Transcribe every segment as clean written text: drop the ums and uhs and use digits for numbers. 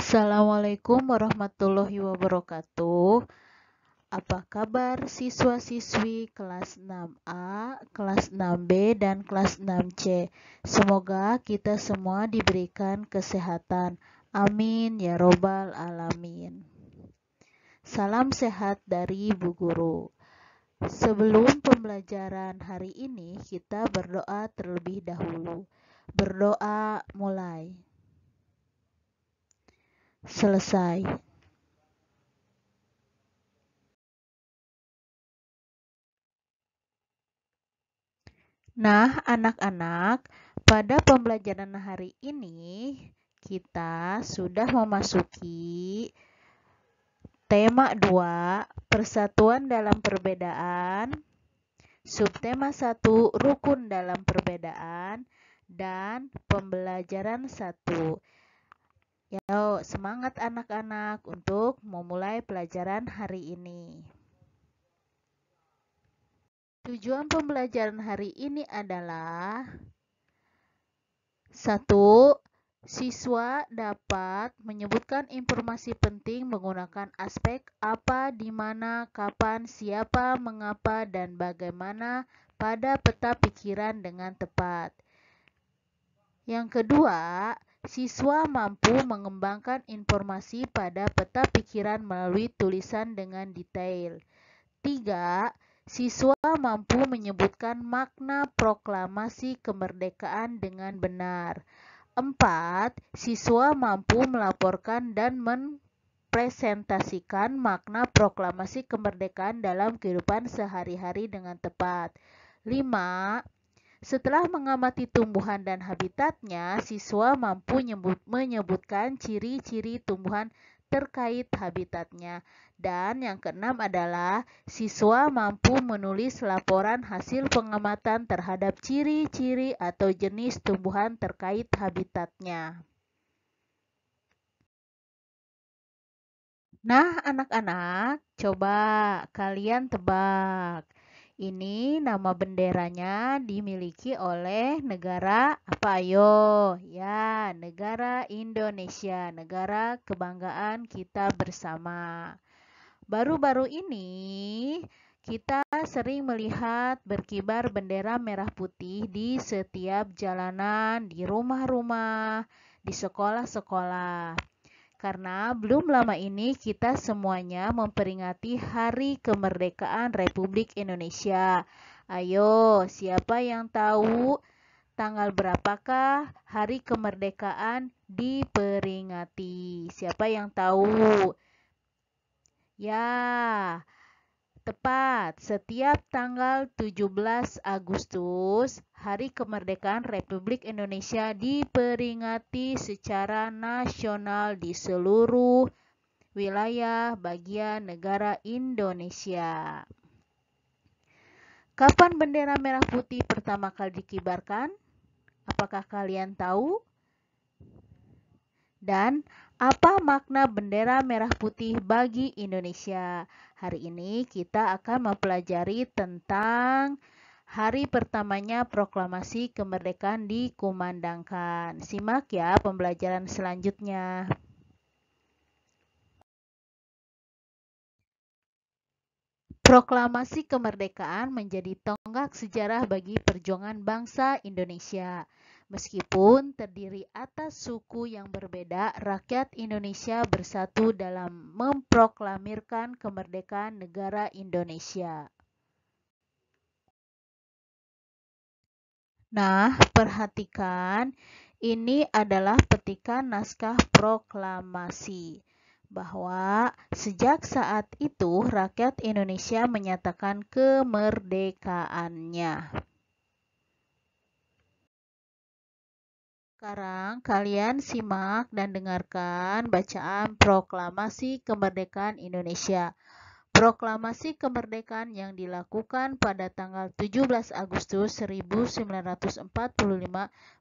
Assalamualaikum warahmatullahi wabarakatuh. Apa kabar siswa-siswi kelas 6A, kelas 6B, dan kelas 6C? Semoga kita semua diberikan kesehatan. Amin ya robbal alamin. Salam sehat dari Bu Guru. Sebelum pembelajaran hari ini, kita berdoa terlebih dahulu. Berdoa mulai. Selesai. Nah, anak-anak, pada pembelajaran hari ini kita sudah memasuki tema 2, persatuan dalam perbedaan, subtema 1, rukun dalam perbedaan, dan pembelajaran 1. Yo, semangat anak-anak untuk memulai pelajaran hari ini. Tujuan pembelajaran hari ini adalah 1. Siswa dapat menyebutkan informasi penting menggunakan aspek apa, di mana, kapan, siapa, mengapa, dan bagaimana pada peta pikiran dengan tepat. Yang kedua, siswa mampu mengembangkan informasi pada peta pikiran melalui tulisan dengan detail. 3. Siswa mampu menyebutkan makna proklamasi kemerdekaan dengan benar. 4. Siswa mampu melaporkan dan mempresentasikan makna proklamasi kemerdekaan dalam kehidupan sehari-hari dengan tepat. 5. Setelah mengamati tumbuhan dan habitatnya, siswa mampu menyebutkan ciri-ciri tumbuhan terkait habitatnya. Dan yang keenam adalah siswa mampu menulis laporan hasil pengamatan terhadap ciri-ciri atau jenis tumbuhan terkait habitatnya. Nah, anak-anak, coba kalian tebak. Ini nama benderanya dimiliki oleh negara apa? Ayo, ya, negara Indonesia, negara kebanggaan kita bersama. Baru-baru ini kita sering melihat berkibar bendera merah putih di setiap jalanan, di rumah-rumah, di sekolah-sekolah. Karena belum lama ini kita semuanya memperingati Hari Kemerdekaan Republik Indonesia. Ayo, siapa yang tahu tanggal berapakah Hari Kemerdekaan diperingati? Siapa yang tahu? Ya, tepat. Setiap tanggal 17 Agustus, Hari Kemerdekaan Republik Indonesia diperingati secara nasional di seluruh wilayah bagian negara Indonesia. Kapan bendera merah putih pertama kali dikibarkan? Apakah kalian tahu? Dan apa makna bendera merah putih bagi Indonesia? Hari ini kita akan mempelajari tentang hari pertamanya proklamasi kemerdekaan dikumandangkan. Simak ya pembelajaran selanjutnya. Proklamasi kemerdekaan menjadi tonggak sejarah bagi perjuangan bangsa Indonesia. Meskipun terdiri atas suku yang berbeda, rakyat Indonesia bersatu dalam memproklamirkan kemerdekaan negara Indonesia. Nah, perhatikan, ini adalah petikan naskah proklamasi bahwa sejak saat itu rakyat Indonesia menyatakan kemerdekaannya. Sekarang kalian simak dan dengarkan bacaan Proklamasi Kemerdekaan Indonesia. Proklamasi kemerdekaan yang dilakukan pada tanggal 17 Agustus 1945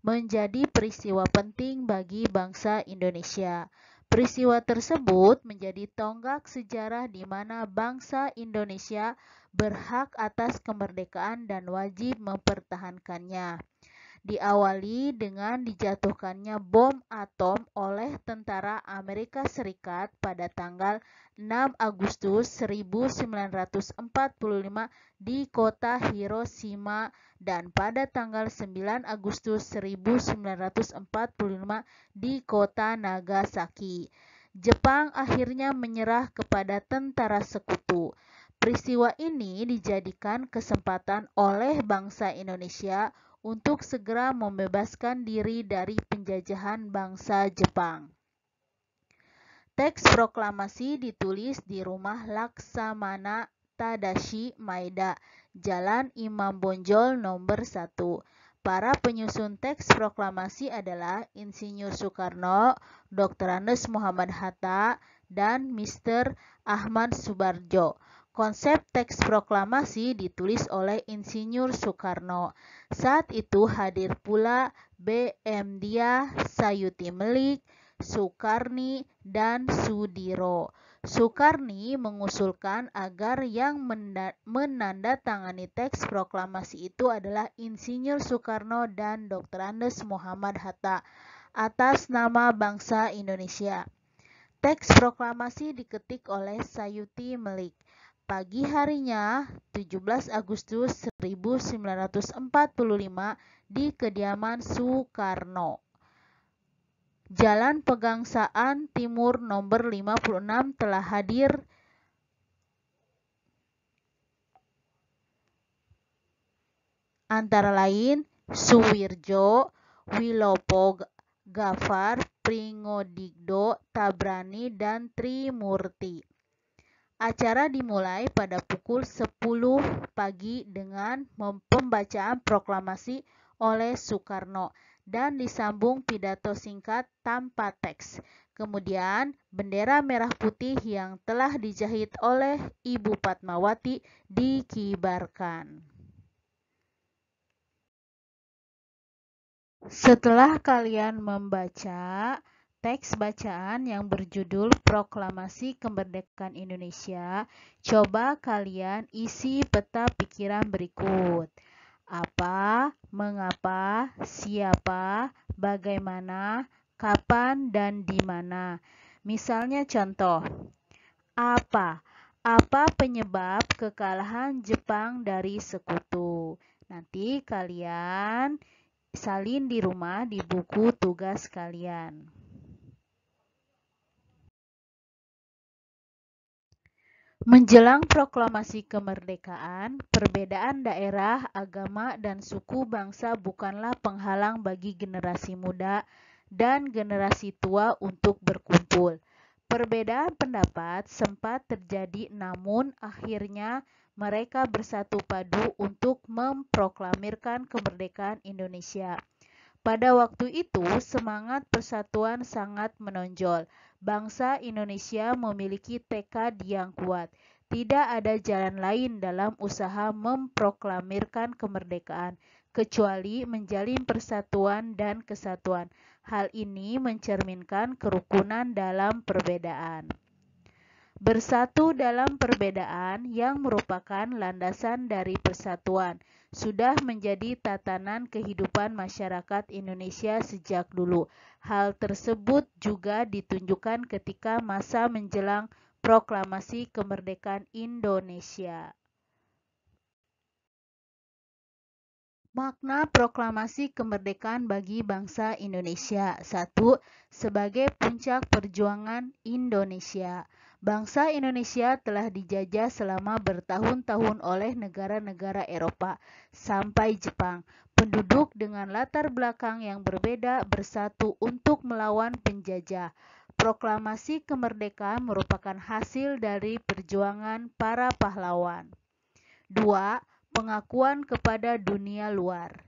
menjadi peristiwa penting bagi bangsa Indonesia. Peristiwa tersebut menjadi tonggak sejarah di mana bangsa Indonesia berhak atas kemerdekaan dan wajib mempertahankannya. diawali dengan dijatuhkannya bom atom oleh tentara Amerika Serikat pada tanggal 6 Agustus 1945 di kota Hiroshima dan pada tanggal 9 Agustus 1945 di kota Nagasaki. Jepang akhirnya menyerah kepada tentara sekutu. Peristiwa ini dijadikan kesempatan oleh bangsa Indonesia untuk segera membebaskan diri dari penjajahan bangsa Jepang. Teks proklamasi ditulis di rumah Laksamana Tadashi Maeda, Jalan Imam Bonjol nomor 1. Para penyusun teks proklamasi adalah Insinyur Soekarno, Dr. Andes Muhammad Hatta, dan Mr. Ahmad Subarjo. Konsep teks proklamasi ditulis oleh Insinyur Soekarno. Saat itu hadir pula B.M. Dia, Sayuti Melik, Soekarni, dan Sudiro. Soekarni mengusulkan agar yang menandatangani teks proklamasi itu adalah Insinyur Soekarno dan Dr. Andes Muhammad Hatta atas nama bangsa Indonesia. Teks proklamasi diketik oleh Sayuti Melik. Pagi harinya, 17 Agustus 1945 di kediaman Soekarno. Jalan Pegangsaan Timur nomor 56 telah hadir antara lain Suwirjo, Wilopo Gafar, Pringodigdo, Tabrani, dan Trimurti. Acara dimulai pada pukul 10 pagi dengan pembacaan proklamasi oleh Soekarno dan disambung pidato singkat tanpa teks. Kemudian bendera merah putih yang telah dijahit oleh Ibu Fatmawati dikibarkan. Setelah kalian membaca teks bacaan yang berjudul Proklamasi Kemerdekaan Indonesia, coba kalian isi peta pikiran berikut. Apa, mengapa, siapa, bagaimana, kapan, dan di mana. Misalnya contoh, apa? Apa penyebab kekalahan Jepang dari sekutu? Nanti kalian salin di rumah di buku tugas kalian. Menjelang proklamasi kemerdekaan, perbedaan daerah, agama, dan suku bangsa bukanlah penghalang bagi generasi muda dan generasi tua untuk berkumpul. Perbedaan pendapat sempat terjadi, namun akhirnya mereka bersatu padu untuk memproklamirkan kemerdekaan Indonesia. Pada waktu itu, semangat persatuan sangat menonjol. Bangsa Indonesia memiliki tekad yang kuat. Tidak ada jalan lain dalam usaha memproklamirkan kemerdekaan, kecuali menjalin persatuan dan kesatuan. Hal ini mencerminkan kerukunan dalam perbedaan. Bersatu dalam perbedaan yang merupakan landasan dari persatuan sudah menjadi tatanan kehidupan masyarakat Indonesia sejak dulu. Hal tersebut juga ditunjukkan ketika masa menjelang proklamasi kemerdekaan Indonesia. Makna proklamasi kemerdekaan bagi bangsa Indonesia. 1. Sebagai puncak perjuangan Indonesia. Bangsa Indonesia telah dijajah selama bertahun-tahun oleh negara-negara Eropa sampai Jepang. Penduduk dengan latar belakang yang berbeda bersatu untuk melawan penjajah. Proklamasi kemerdekaan merupakan hasil dari perjuangan para pahlawan. 2. Pengakuan kepada dunia luar.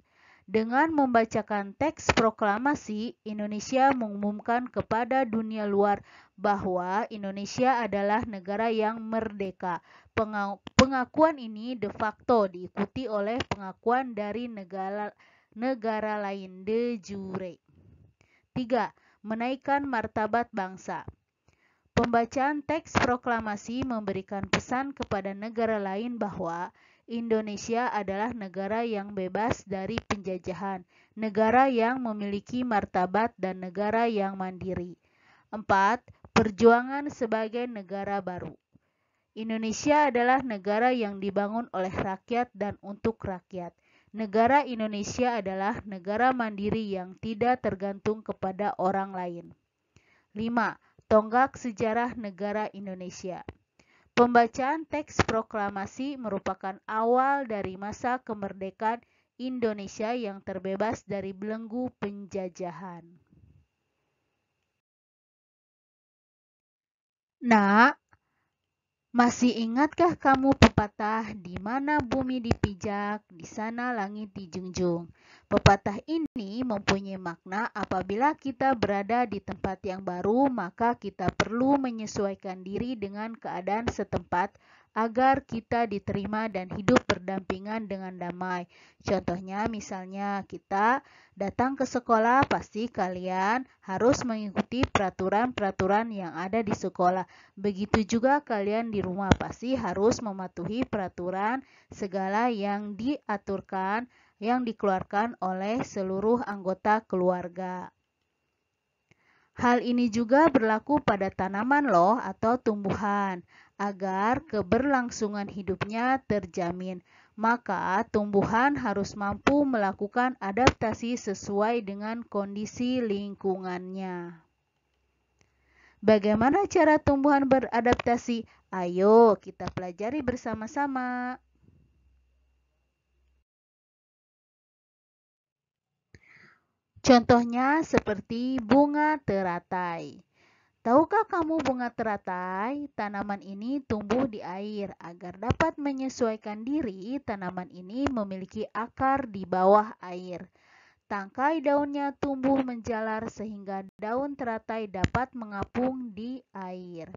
Dengan membacakan teks proklamasi, Indonesia mengumumkan kepada dunia luar bahwa Indonesia adalah negara yang merdeka. Pengakuan ini de facto diikuti oleh pengakuan dari negara lain de jure. 3. Menaikkan martabat bangsa. Pembacaan teks proklamasi memberikan pesan kepada negara lain bahwa Indonesia adalah negara yang bebas dari penjajahan, negara yang memiliki martabat dan negara yang mandiri. 4. Perjuangan sebagai negara baru. Indonesia adalah negara yang dibangun oleh rakyat dan untuk rakyat. Negara Indonesia adalah negara mandiri yang tidak tergantung kepada orang lain. 5. Tonggak sejarah negara Indonesia. Pembacaan teks proklamasi merupakan awal dari masa kemerdekaan Indonesia yang terbebas dari belenggu penjajahan. Nak, masih ingatkah kamu pepatah di mana bumi dipijak, di sana langit dijunjung? Pepatah ini mempunyai makna apabila kita berada di tempat yang baru, maka kita perlu menyesuaikan diri dengan keadaan setempat agar kita diterima dan hidup berdampingan dengan damai. Contohnya misalnya kita datang ke sekolah, pasti kalian harus mengikuti peraturan-peraturan yang ada di sekolah. Begitu juga kalian di rumah pasti harus mematuhi peraturan segala yang diaturkan, yang dikeluarkan oleh seluruh anggota keluarga. Hal ini juga berlaku pada tanaman loh atau tumbuhan. Agar keberlangsungan hidupnya terjamin, maka tumbuhan harus mampu melakukan adaptasi sesuai dengan kondisi lingkungannya. Bagaimana cara tumbuhan beradaptasi? Ayo kita pelajari bersama-sama. Contohnya seperti bunga teratai. Tahukah kamu bunga teratai? Tanaman ini tumbuh di air. Agar dapat menyesuaikan diri, tanaman ini memiliki akar di bawah air. Tangkai daunnya tumbuh menjalar sehingga daun teratai dapat mengapung di air.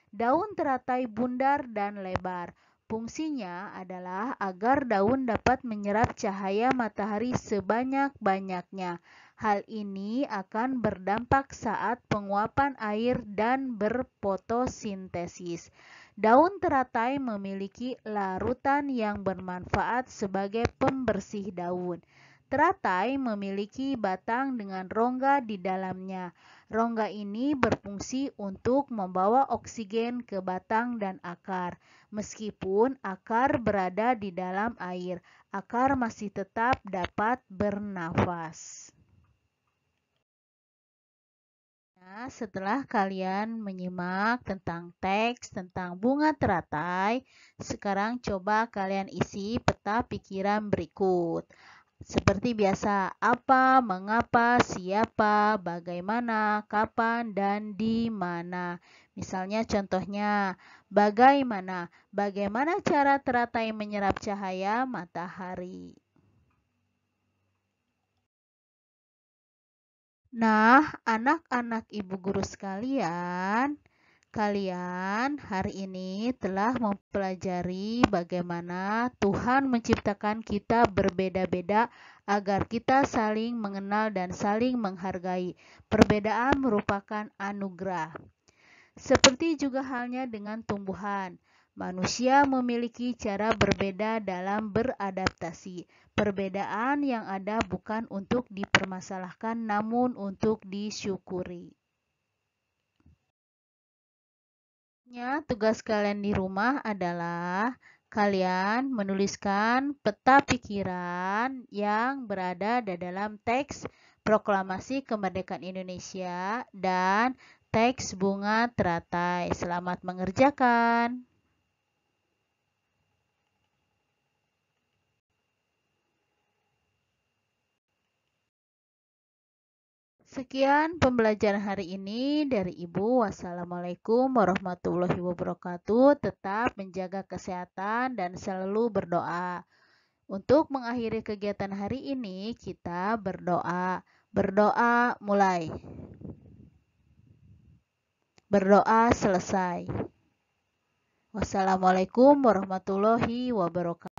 Daun teratai bundar dan lebar. Fungsinya adalah agar daun dapat menyerap cahaya matahari sebanyak-banyaknya. Hal ini akan berdampak saat penguapan air dan berfotosintesis. Daun teratai memiliki larutan yang bermanfaat sebagai pembersih daun. Teratai memiliki batang dengan rongga di dalamnya. Rongga ini berfungsi untuk membawa oksigen ke batang dan akar. Meskipun akar berada di dalam air, akar masih tetap dapat bernafas. Nah, setelah kalian menyimak tentang teks tentang bunga teratai, sekarang coba kalian isi peta pikiran berikut. Seperti biasa, apa, mengapa, siapa, bagaimana, kapan, dan di mana. Misalnya contohnya, bagaimana cara teratai menyerap cahaya matahari. Nah, anak-anak ibu guru sekalian, kalian hari ini telah mempelajari bagaimana Tuhan menciptakan kita berbeda-beda agar kita saling mengenal dan saling menghargai. Perbedaan merupakan anugerah. Seperti juga halnya dengan tumbuhan, manusia memiliki cara berbeda dalam beradaptasi. Perbedaan yang ada bukan untuk dipermasalahkan namun untuk disyukuri. Tugas kalian di rumah adalah kalian menuliskan peta pikiran yang berada di dalam teks Proklamasi Kemerdekaan Indonesia dan teks bunga teratai. Selamat mengerjakan. Sekian pembelajaran hari ini dari Ibu. Wassalamualaikum warahmatullahi wabarakatuh. Tetap menjaga kesehatan dan selalu berdoa. Untuk mengakhiri kegiatan hari ini, kita berdoa. Berdoa mulai. Berdoa selesai. Wassalamualaikum warahmatullahi wabarakatuh.